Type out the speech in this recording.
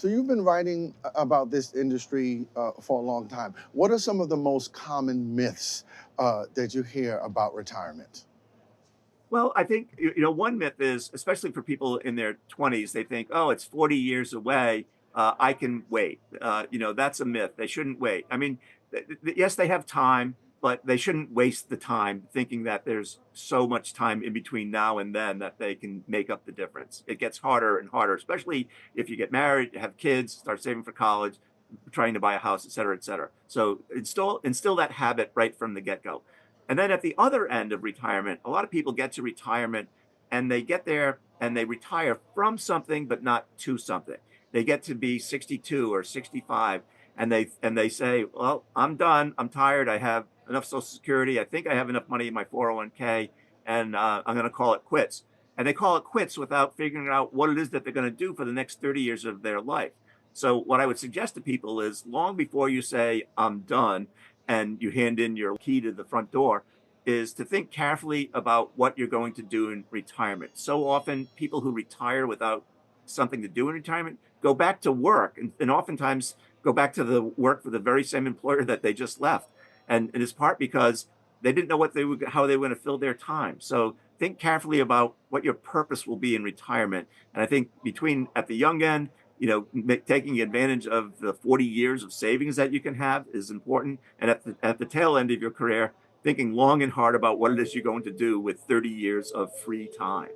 So you've been writing about this industry for a long time. What are some of the most common myths that you hear about retirement? Well, I think, one myth is, especially for people in their 20s, they think, oh, it's 40 years away. I can wait. That's a myth. They shouldn't wait. I mean, yes, they have time, but they shouldn't waste the time thinking that there's so much time in between now and then that they can make up the difference. It gets harder and harder, especially if you get married, have kids, start saving for college, trying to buy a house, et cetera, et cetera. So instill that habit right from the get go. And then at the other end of retirement, a lot of people get to retirement and they get there and they retire from something, but not to something. They get to be 62 or 65 and they say, well, I'm done. I'm tired. I have enough Social Security. I think I have enough money in my 401k and I'm going to call it quits. And they call it quits without figuring out what it is that they're going to do for the next 30 years of their life. So what I would suggest to people is long before you say, I'm done, and you hand in your key to the front door, is to think carefully about what you're going to do in retirement. So often, people who retire without something to do in retirement go back to work and oftentimes go back to the work for the very same employer that they just left. And it's part because they didn't know how they were going to fill their time. So think carefully about what your purpose will be in retirement. And I think between at the young end, taking advantage of the 40 years of savings that you can have is important. And at the tail end of your career, thinking long and hard about what it is you're going to do with 30 years of free time.